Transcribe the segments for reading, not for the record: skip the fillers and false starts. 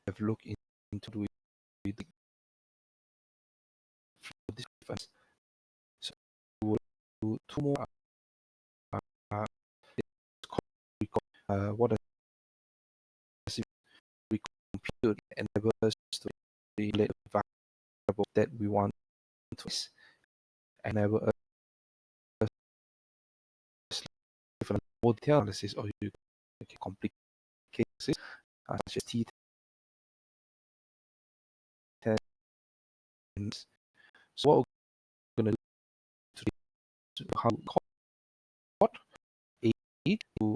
have looked into with this difference. So we will do two more. What does it compute enable us to relate the variable that we want to enable us different more detailed analysis, or you can complicate cases such as t tens. So what we're going to do is how we record a to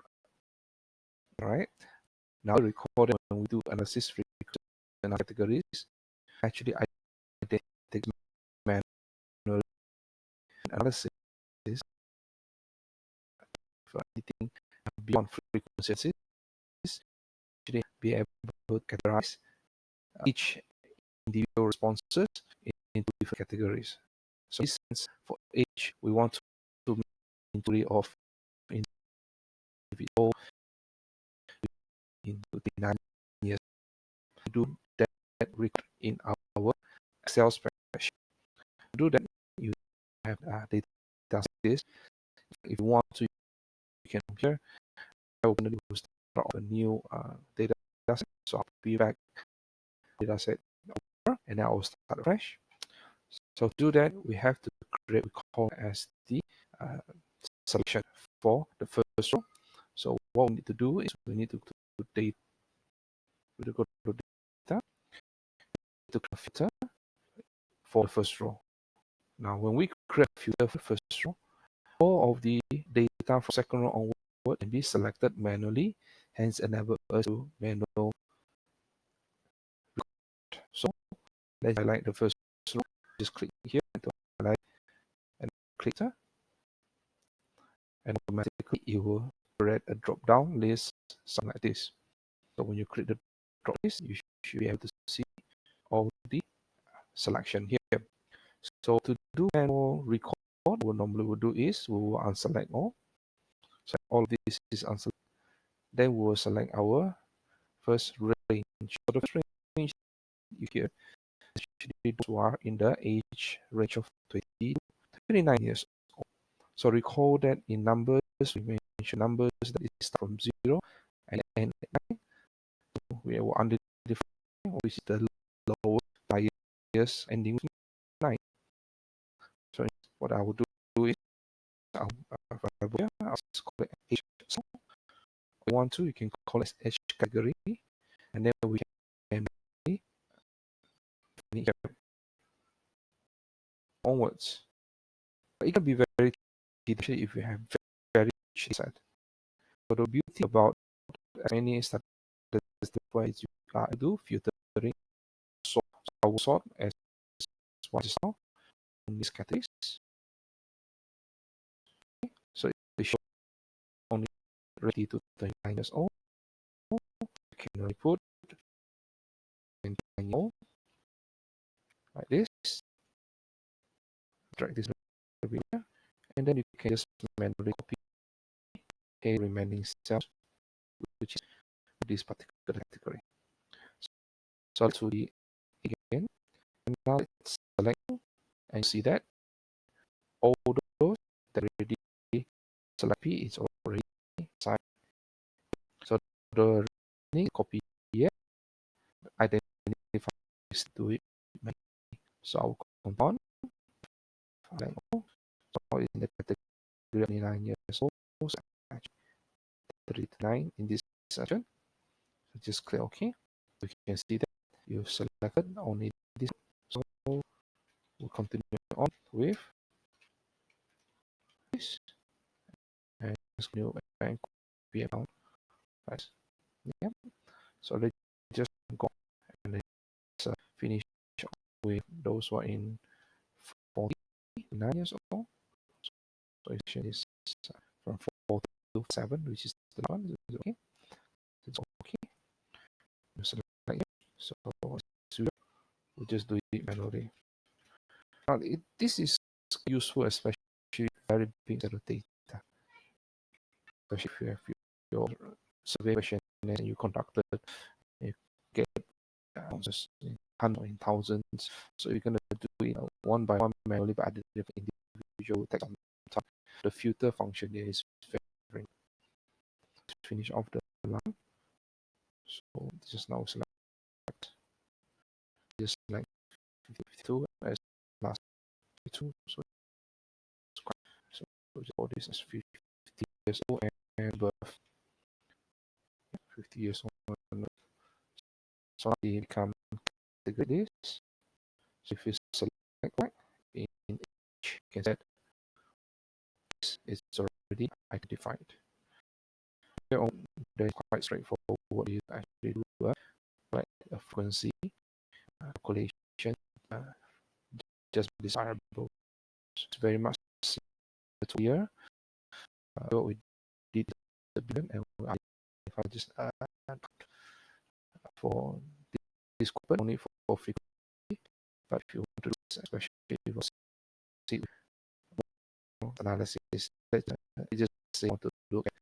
right now record when we do analysis and categories actually identify manual analysis for anything beyond frequencies actually be able to categorize each individual responses into different categories. So in this sense, for age, we want to make inventory of individual into 9 years. We do that record in our Excel spreadsheet. To do that, you have data like this. If you want to, you can come here. I will start a new data set. So I'll be back data set over, and I will start fresh. So to do that, we have to create what we call as the selection for the first row. So what we need to do is we need to go to data, to filter for the first row. Now, when we create a filter for the first row, all of the data from second row onward can be selected manually, hence enable us to manual. So let's highlight the first row. Just click here to highlight and click there, and automatically it will create a drop-down list, something like this. So when you create the drop list, you should be able to see all the selection here. So to do manual record, what normally we'll do is we will unselect all. So all of this is unselected. Then we will select our first range. So the first range you hear actually those who are in the age range of 20 to 29 years old. So recall that in numbers, we mention numbers that start from 0 and end at 9. So we will identify which is the lowest highest ending with 9. So what I will do is I'll just call it age. So if you want to, you can call it age category, and then we can onwards. But it can be very difficult if you have very set. So the beauty about many statistical ways you do filtering, so I will sort as one just now in these categories. Okay. So it shows only 30 to 39 years old. You can only put 29 years old like this. Drag this over here, and then you can just manually copy a remaining cells, which is this particular category. So to the again, and now let's select and see that all those that already select P is already assigned. So the remaining copy here identify to it. So I'll compound. So in the category 29 years old, 39 in this section. So just click OK. You can see that you've selected only this. So we'll continue on with this and new bank copy account. Right. Yeah. So let's just go and let's finish with those who are in 49 years old. So it is from 40 to 7, which is the one. Is okay. It's okay. You select it. So we'll just do it manually. Now, this is useful, especially very big set of data, especially if you have your survey question and you conducted, you get responses in hundreds or in thousands. So you're going to do it one by one manually by adding individual text on top. The filter function here is very finish off the line. So just now select just select 52 as last 52. So all this is 50 years old and above. 50 years old. So they become category this. So if you select right in each, you can set it's already identified. They're quite straightforward. What you actually do, like a frequency calculation, just desirable. It's very much similar to here. What we did the billion, and if I just for this coupon only for frequency, but if you want to do this, especially for see analysis, you just say want to look at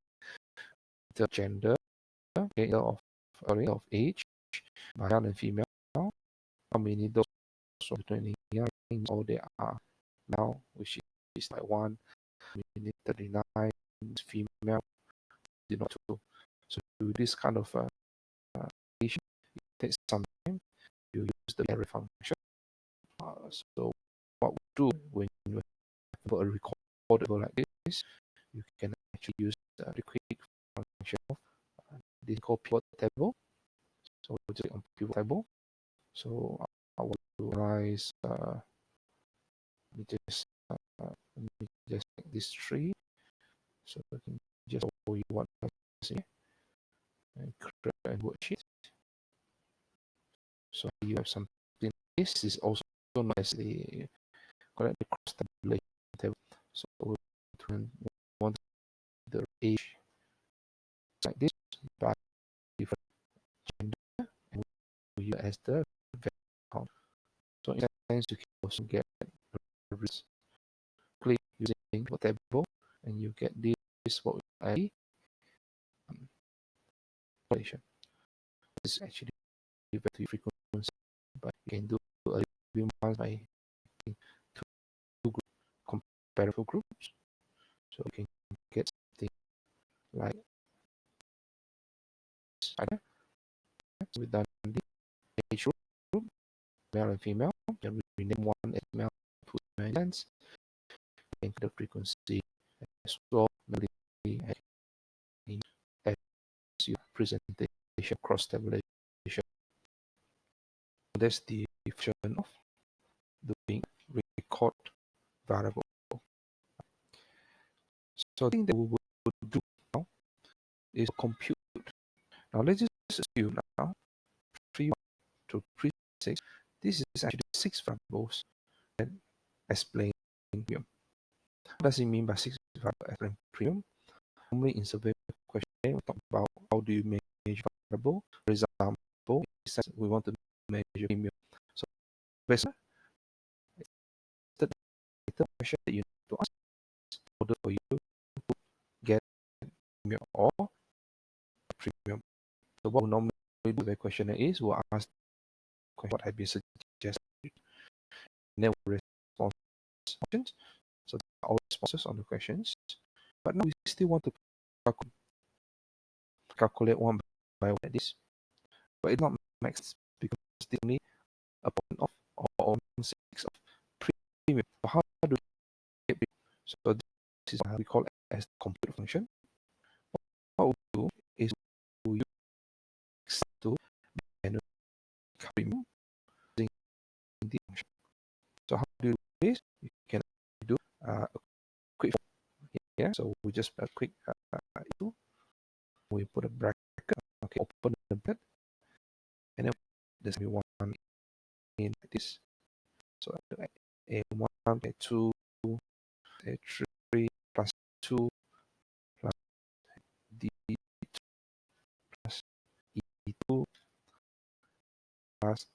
the gender, of age, male and female, how many those from 29, or they are now, which is like 1 minute 39 female, did not two. So with this kind of it takes some time. You use the array function. So what we do when you have a recordable like this, you can actually use the quick function of this called pivot table. So we'll just click on pivot table. So I want to analyze. Let me just make this tree. So I can just show you what I see and create a worksheet. So you have something. This is also known as the cross tabulation table. So we want the age like this by different gender, and we use as the count. So in that sense, you can also get results. Click using the table, and you get this what we calculation. This is actually very frequency, but you can do a little bit by two comparable groups. So you can get something like either. So we've done the age group, male and female. Then we rename one as male, two female, and the frequency as well. As your presentation cross tabulation. That's the function of doing record variable. So the thing that we would do now is compute. Now let's just assume now 3 to 3 6. This is actually 6 variables that explain premium. What does it mean by 6 variables explain premium? Normally in survey question, we talk about how do you measure variable. For example, we want to measure premium. So basically, the question that you need to ask in order for you to get premium or premium. So what we normally do the questionnaire is we'll ask what have been suggested, and then we'll respond options. So all responses on the questions. But now we still want to calculate one by one like this. But it's not max because it's only a point of or 1/6 of premium. So how do we get premium? So this is how we call it as the compute function. What we do is we use to premium using the function. So how do you do this? You can do a quick here. So we just a quick we put a bracket. Okay, open the bracket, and then there's one in like this. So a1, a2, a3 plus 2 plus d2 plus e2 plus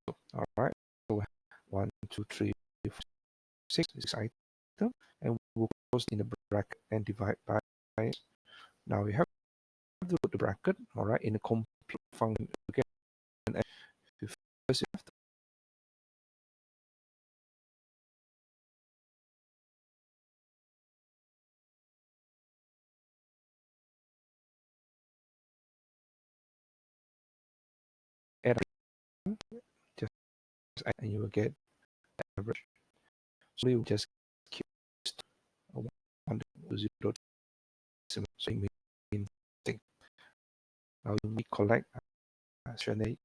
2. All right. So we have 1, 2, 3, 4, 6 is item, and we'll close in the bracket and divide by. Now we have to put the bracket, all right, in the compute function again. first you have to add just and you will get average. So you just keep 1 to 0 decimal. So you mean thing. Now we collect generate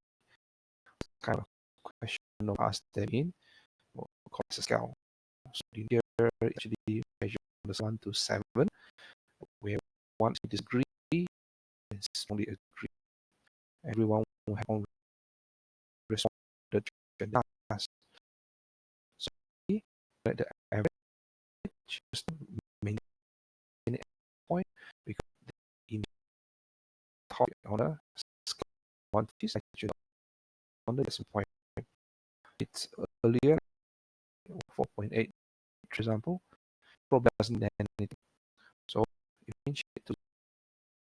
kind of question or ask them in or collect a scale. So here actually measure from 1 to 7, where 1 is disagree, it's only agree. Everyone will have on respond to the task. So let the average just maintain it point because in top on a scale 1 is actually on the decimal point. It's earlier 4.8, for example, probably doesn't add anything. So if we change it to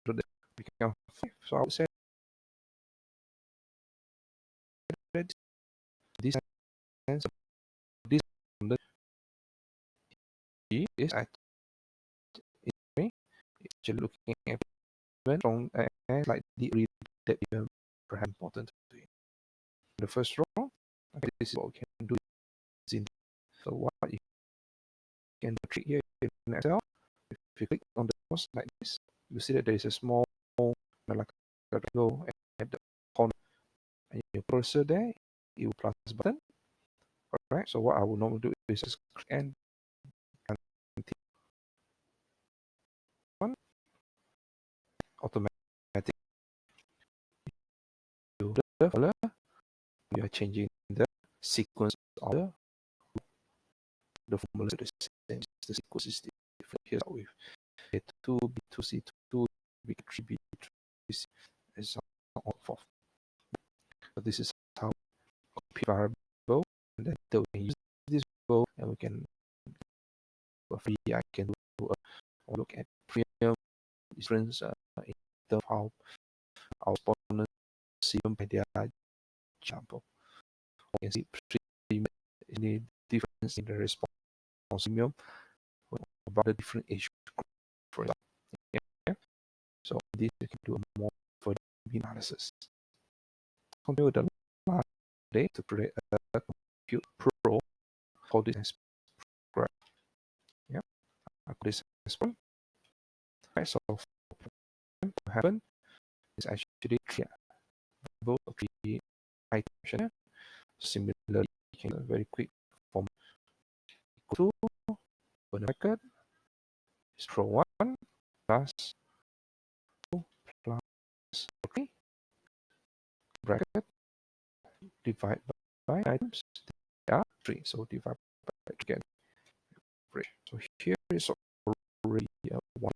the we can have 5. So I would say that this sense of this is actually looking at event from like the read that is perhaps important to you. The first row, okay, this is what we can do. So what you can trick here in Excel, if you click on the mouse like this, you see that there is a small like a go at the corner, and you cursor there, you plus button. Alright, so what I will normally do is just click and one automatic the color. We are changing the sequence of the formula to the same. The sequence is different here with A2, B2, C2, B3, B3, C, and so on and forth. So this is how copy variable, and then we can use this variable, and we can for free. I can do a look at premium difference in terms of how our opponents see them by their example. You can see premium any difference in the response premium about the different age group, for example. Yeah. So this you can do a more for the analysis. Continue with the last day to create a compute pro for this as program. Yeah, I call this as well. Right, so what happen is actually three variables or three items. Similarly, you can very quick form equal to open bracket is pro 1 plus 2 plus 3 bracket divide by items. There are 3, so divide by 3 again. So here is already one.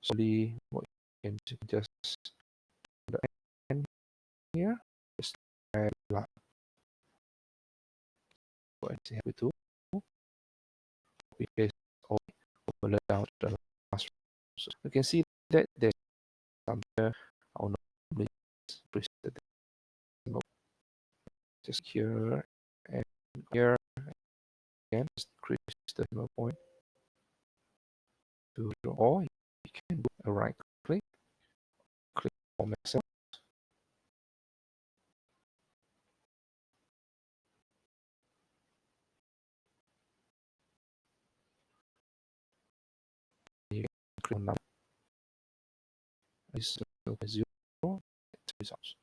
So what you can just the end here is add line. So it's happy to copy paste all over down to the last. So you can see that there's some here. I'll normally press the just here and here again, just increase the decimal point to or you can do a right click format cell. You can click on number is 0.0 results.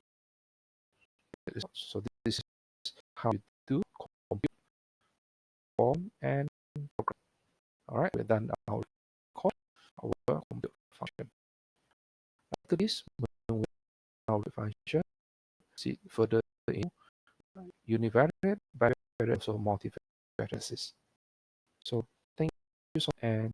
So this is how you do compute form and program. All right, we're done our code, our compute function. After this, when we our function, see further in univariate, bivariate, also multivariate. So thank you so much and